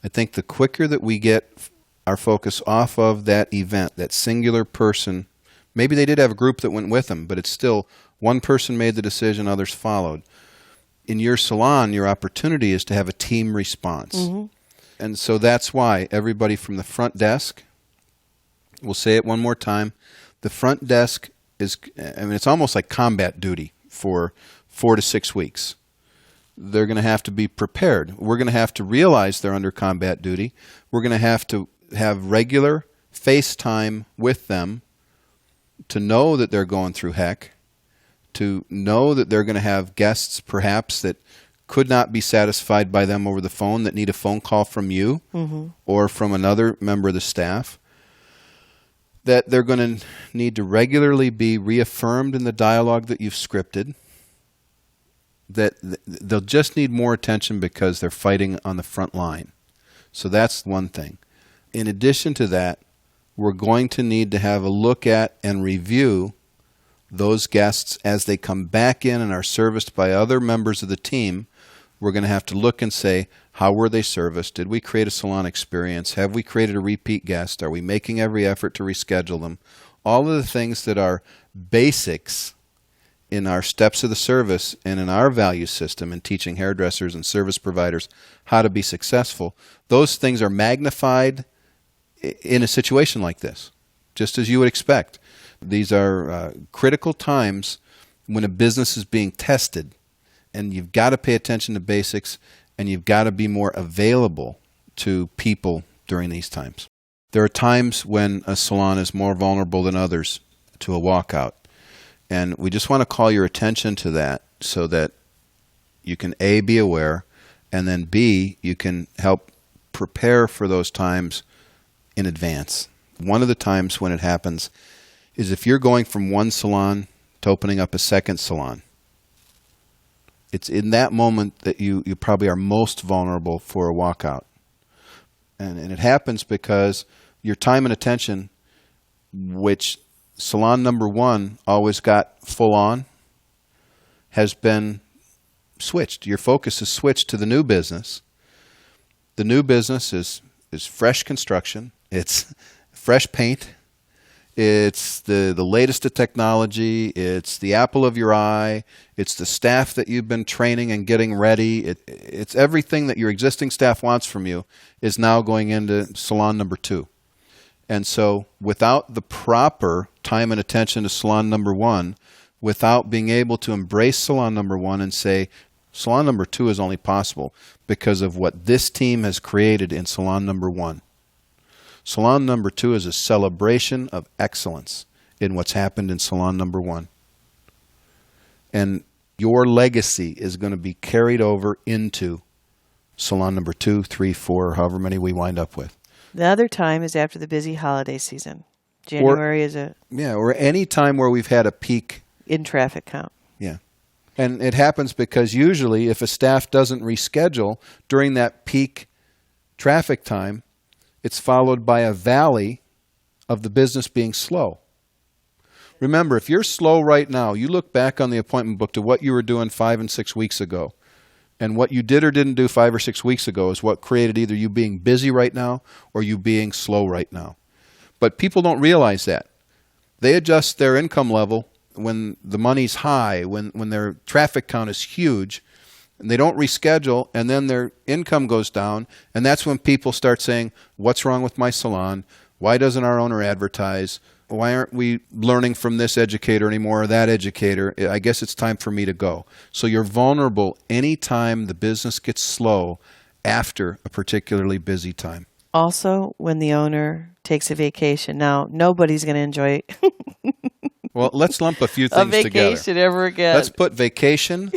I think the quicker that we get our focus off of that event, that singular person, maybe they did have a group that went with them, but it's still one person made the decision, others followed. In your salon, your opportunity is to have a team response. Mm-hmm. And so that's why everybody from the front desk, we'll say it one more time, the front desk is, it's almost like combat duty for 4 to 6 weeks. They're going to have to be prepared. We're going to have to realize they're under combat duty. We're going to have regular FaceTime with them to know that they're going through heck, to know that they're going to have guests perhaps that could not be satisfied by them over the phone, that need a phone call from you mm-hmm. or from another member of the staff, that they're going to need to regularly be reaffirmed in the dialogue that you've scripted, that they'll just need more attention because they're fighting on the front line. So that's one thing. In addition to that, we're going to need to have a look at and review those guests as they come back in and are serviced by other members of the team. We're going to have to look and say, how were they serviced? Did we create a salon experience? Have we created a repeat guest? Are we making every effort to reschedule them? All of the things that are basics in our steps of the service and in our value system in teaching hairdressers and service providers how to be successful, those things are magnified in a situation like this, just as you would expect. These are critical times when a business is being tested, and you've got to pay attention to basics, and you've got to be more available to people during these times. There are times when a salon is more vulnerable than others to a walkout. And we just want to call your attention to that so that you can A, be aware, and then B, you can help prepare for those times in advance. One of the times when it happens is if you're going from one salon to opening up a second salon. It's in that moment that you probably are most vulnerable for a walkout. And it happens because your time and attention, which salon number one always got full on, has been switched. Your focus is switched to the new business. The new business is fresh construction. It's fresh paint. It's the latest of technology. It's the apple of your eye. It's the staff that you've been training and getting ready. It's everything that your existing staff wants from you is now going into salon number two. And so without the proper time and attention to salon number one, without being able to embrace salon number one and say, salon number two is only possible because of what this team has created in salon number one. Salon number two is a celebration of excellence in what's happened in salon number one. And your legacy is going to be carried over into salon number 2, 3, 4, however many we wind up with. The other time is after the busy holiday season. January is a... Yeah, or any time where we've had a peak. In traffic count. Yeah. And it happens because usually if a staff doesn't reschedule during that peak traffic time, it's followed by a valley of the business being slow. Remember, if you're slow right now, you look back on the appointment book to what you were doing 5 and 6 weeks ago. And what you did or didn't do 5 or 6 weeks ago is what created either you being busy right now or you being slow right now. But people don't realize that. They adjust their income level when the money's high, when their traffic count is huge, and they don't reschedule, and then their income goes down, and that's when people start saying, what's wrong with my salon? Why doesn't our owner advertise? Why aren't we learning from this educator anymore or that educator? I guess it's time for me to go. So you're vulnerable anytime the business gets slow after a particularly busy time. Also, when the owner takes a vacation. Now, nobody's going to enjoy Well, let's lump a few things a vacation together. ever again. Let's put vacation,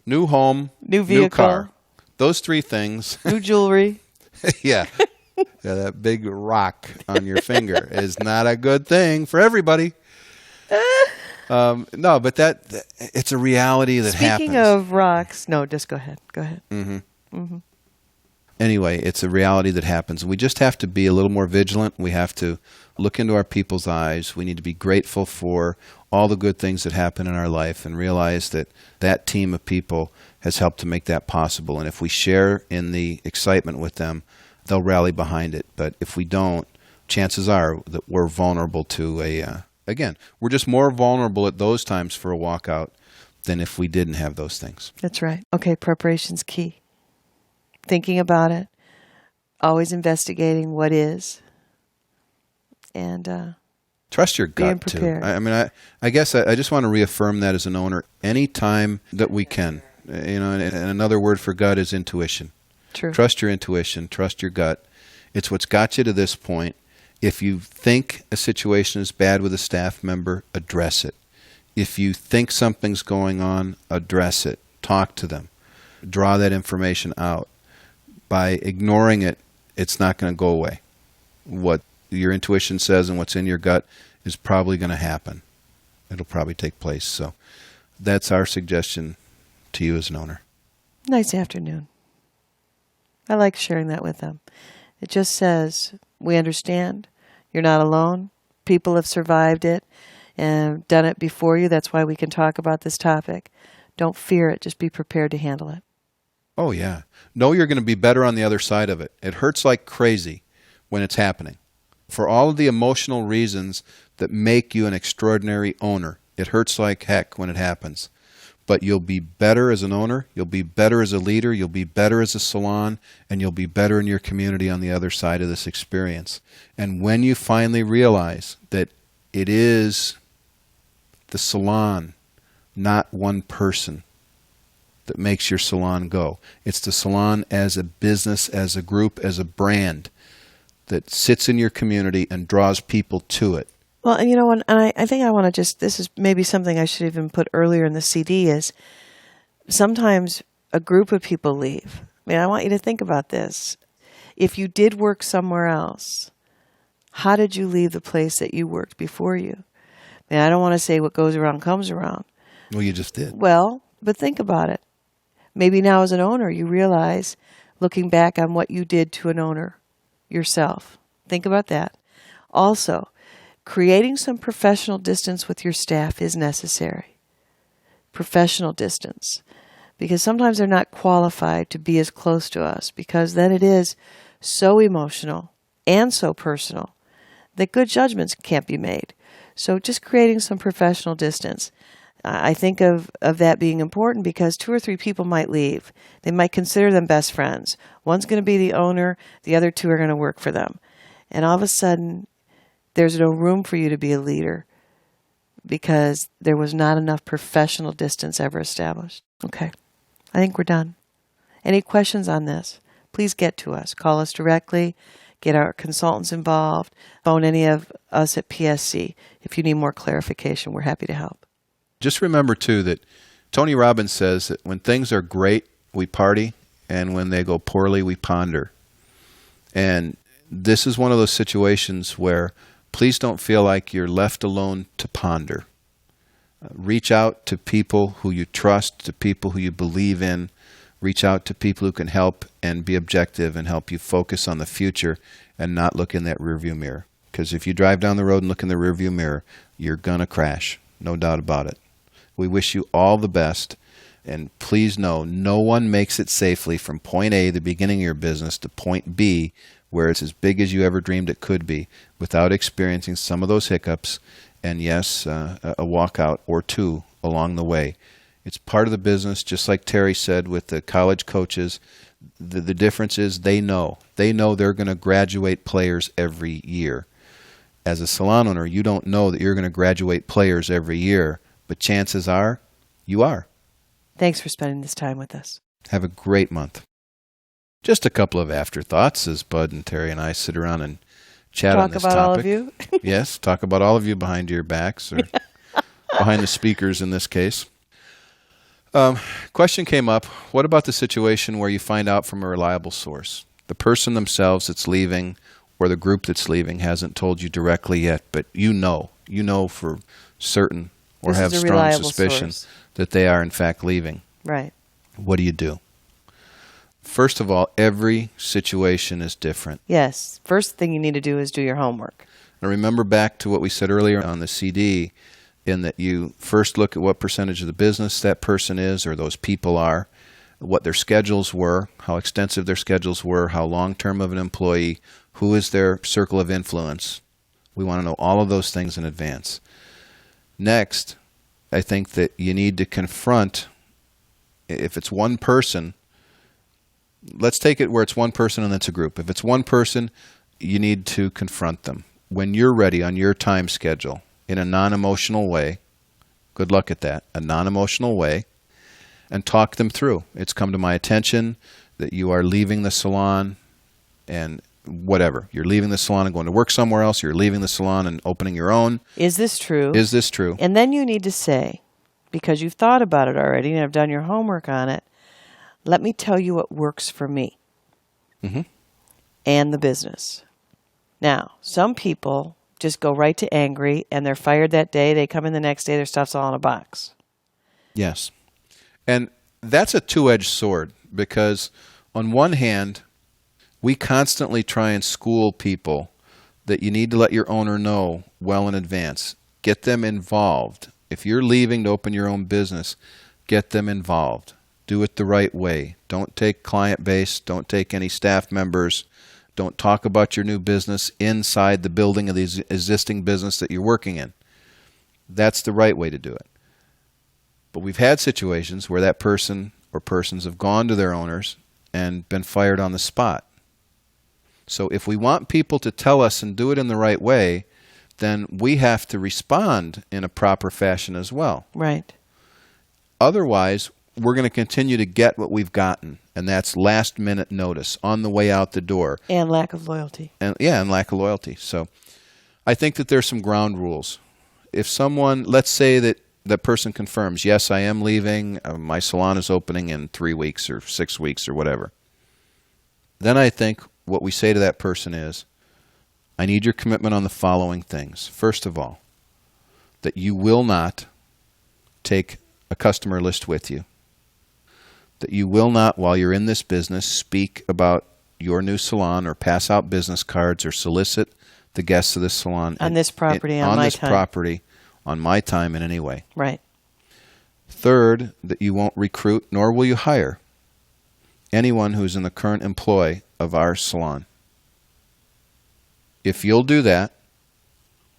new home, new vehicle, new car. Those three things. New jewelry. Yeah. Yeah, that big rock on your finger is not a good thing for everybody. No, but it's a reality that happens. Speaking of rocks, no, just go ahead. Go ahead. Mm-hmm. Mm-hmm. Anyway, it's a reality that happens. We just have to be a little more vigilant. We have to look into our people's eyes. We need to be grateful for all the good things that happen in our life and realize that that team of people has helped to make that possible. And if we share in the excitement with them, they'll rally behind it. But if we don't, chances are that we're vulnerable to again, we're just more vulnerable at those times for a walkout than if we didn't have those things. That's right. Okay, preparation's key. Thinking about it, always investigating what is, and trust your gut too. I guess I just want to reaffirm that as an owner. Any time that we can, and another word for gut is intuition. True. Trust your intuition. Trust your gut. It's what's got you to this point. If you think a situation is bad with a staff member, address it. If you think something's going on, address it. Talk to them. Draw that information out. By ignoring it, it's not going to go away. What your intuition says and what's in your gut is probably going to happen. It'll probably take place. So that's our suggestion to you as an owner. Nice afternoon. I like sharing that with them. It just says, we understand. You're not alone. People have survived it and done it before you. That's why we can talk about this topic. Don't fear it. Just be prepared to handle it. Oh, yeah. Know you're going to be better on the other side of it. It hurts like crazy when it's happening. For all of the emotional reasons that make you an extraordinary owner, It hurts like heck when it happens. But you'll be better as an owner, you'll be better as a leader, you'll be better as a salon, and you'll be better in your community on the other side of this experience. And when you finally realize that it is the salon, not one person, that makes your salon go. It's the salon as a business, as a group, as a brand that sits in your community and draws people to it. Well, and you know, and I think I want to just, this is maybe something I should even put earlier in the CD, is sometimes a group of people leave. I mean, I want you to think about this. If you did work somewhere else, how did you leave the place that you worked before you? I mean, I don't want to say what goes around comes around. Well, you just did. Well, but think about it. Maybe now as an owner, you realize, looking back on what you did to an owner yourself. Think about that. Also, creating some professional distance with your staff is necessary. Professional distance. Because sometimes they're not qualified to be as close to us, because then it is so emotional and so personal that good judgments can't be made. So just creating some professional distance. I think of that being important because 2 or 3 people might leave. They might consider them best friends. One's going to be the owner, the other 2 are going to work for them. And all of a sudden, there's no room for you to be a leader because there was not enough professional distance ever established. Okay, I think we're done. Any questions on this? Please get to us. Call us directly. Get our consultants involved. Phone any of us at PSC. If you need more clarification, we're happy to help. Just remember, too, that Tony Robbins says that when things are great, we party, and when they go poorly, we ponder. And this is one of those situations where please don't feel like you're left alone to ponder. Reach out to people who you trust, to people who you believe in. Reach out to people who can help and be objective and help you focus on the future and not look in that rearview mirror. Because if you drive down the road and look in the rearview mirror, you're going to crash. No doubt about it. We wish you all the best. And please know, no one makes it safely from point A, the beginning of your business, to point B, where it's as big as you ever dreamed it could be, without experiencing some of those hiccups and, yes, a walkout or 2 along the way. It's part of the business, just like Terry said with the college coaches. The difference is they know. They know they're going to graduate players every year. As a salon owner, you don't know that you're going to graduate players every year, but chances are you are. Thanks for spending this time with us. Have a great month. Just a couple of afterthoughts as Bud and Terry and I sit around and chat on this topic. Talk about all of you? Yes, talk about all of you behind your backs, or behind the speakers in this case. Question came up, what about the situation where you find out from a reliable source? The person themselves that's leaving or the group that's leaving hasn't told you directly yet, but you know for certain or This have is a strong reliable suspicion source. that they are in fact leaving. Right. What do you do? First of all, every situation is different. Yes. First thing you need to do is do your homework. Now remember back to what we said earlier on the CD, in that you first look at what percentage of the business that person is or those people are, what their schedules were, how extensive their schedules were, how long-term of an employee, who is their circle of influence. We want to know all of those things in advance. Next, I think that you need to confront, if it's one person, let's take it where it's one person and it's a group. If it's one person, you need to confront them. When you're ready on your time schedule, in a non-emotional way, good luck at that, a non-emotional way, and talk them through. It's come to my attention that you are leaving the salon and whatever. You're leaving the salon and going to work somewhere else. You're leaving the salon and opening your own. Is this true? Is this true? And then you need to say, because you've thought about it already and have done your homework on it, let me tell you what works for me and the business. Now, some people just go right to angry and they're fired that day. They come in the next day, their stuff's all in a box. Yes. And that's a two-edged sword, because on one hand, we constantly try and school people that you need to let your owner know well in advance. Get them involved. If you're leaving to open your own business, get them involved. Do it the right way. Don't take client base. Don't take any staff members. Don't talk about your new business inside the building of the existing business that you're working in. That's the right way to do it. But we've had situations where that person or persons have gone to their owners and been fired on the spot. So if we want people to tell us and do it in the right way, then we have to respond in a proper fashion as well. Right. Otherwise, we're going to continue to get what we've gotten, and that's last-minute notice on the way out the door. And lack of loyalty. And lack of loyalty. So I think that there's some ground rules. If someone, let's say that that person confirms, yes, I am leaving, my salon is opening in 3 weeks or 6 weeks or whatever, then I think what we say to that person is, I need your commitment on the following things. First of all, that you will not take a customer list with you. That you will not, while you're in this business, speak about your new salon or pass out business cards or solicit the guests of this salon. On this property, on my time. On this property, on my time in any way. Right. Third, that you won't recruit, nor will you hire anyone who's in the current employ of our salon. If you'll do that,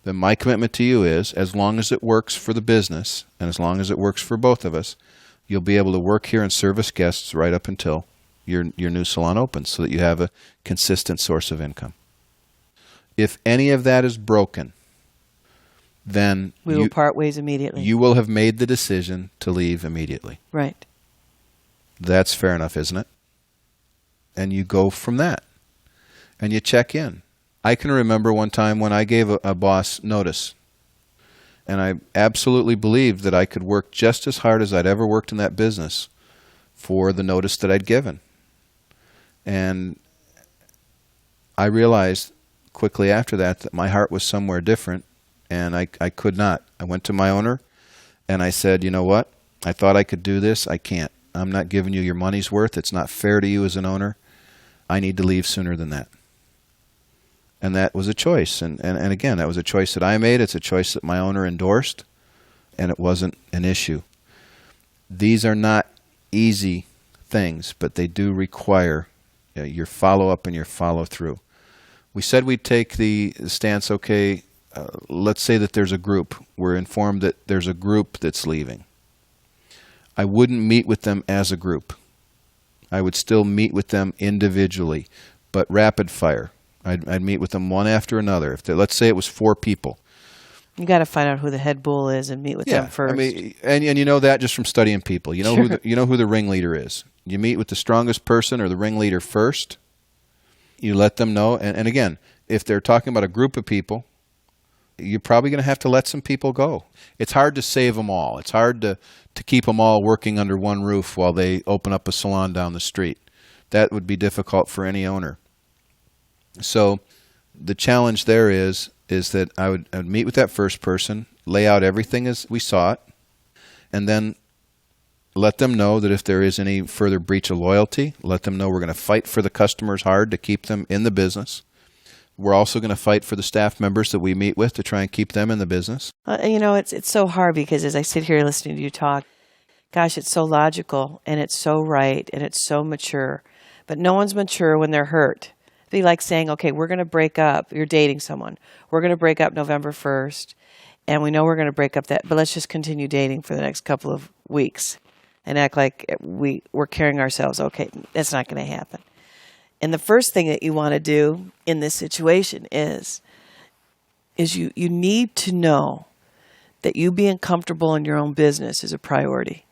then my commitment to you is, as long as it works for the business, and as long as it works for both of us, you'll be able to work here and service guests right up until your new salon opens, so that you have a consistent source of income. If any of that is broken, then we will part ways immediately. You will have made the decision to leave immediately. Right. That's fair enough, isn't it? And you go from that, and you check in. I can remember one time when I gave a boss notice, and I absolutely believed that I could work just as hard as I'd ever worked in that business for the notice that I'd given. And I realized quickly after that my heart was somewhere different, and I could not. I went to my owner, and I said, you know what? I thought I could do this. I can't. I'm not giving you your money's worth. It's not fair to you as an owner. I need to leave sooner than that. And that was a choice. And again, that was a choice that I made. It's a choice that my owner endorsed, and it wasn't an issue. These are not easy things, but they do require your follow-up and your follow-through. We said we'd take the stance, okay, let's say that there's a group. We're informed that there's a group that's leaving. I wouldn't meet with them as a group. I would still meet with them individually, but rapid fire. I'd meet with them one after another. Let's say it was 4 people. You got to find out who the head bull is and meet with them first. I mean, and you know that just from studying people. You know who the ringleader is. You meet with the strongest person or the ringleader first. You let them know. And again, if they're talking about a group of people, you're probably going to have to let some people go. It's hard to save them all. It's hard to keep them all working under one roof while they open up a salon down the street. That would be difficult for any owner. So the challenge there is that I would meet with that first person, lay out everything as we saw it, and then let them know that if there is any further breach of loyalty, let them know we're going to fight for the customers hard to keep them in the business. We're also going to fight for the staff members that we meet with to try and keep them in the business. It's so hard because as I sit here listening to you talk, gosh, it's so logical and it's so right and it's so mature. But no one's mature when they're hurt. It'd be like saying, okay, we're going to break up. You're dating someone. We're going to break up November 1st, and we know we're going to break up but let's just continue dating for the next couple of weeks and act like we're carrying ourselves. Okay, that's not going to happen. And the first thing that you want to do in this situation is you need to know that you being comfortable in your own business is a priority.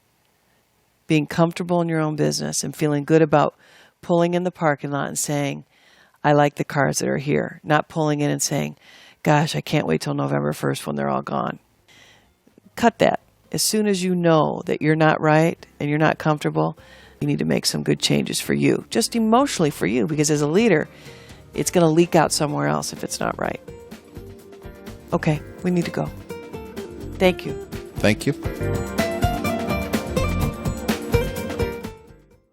Being comfortable in your own business and feeling good about pulling in the parking lot and saying, I like the cars that are here. Not pulling in and saying, gosh, I can't wait till November 1st when they're all gone. Cut that. As soon as you know that you're not right and you're not comfortable, you need to make some good changes for you, just emotionally for you, because as a leader, it's going to leak out somewhere else if it's not right. Okay, we need to go. Thank you. Thank you.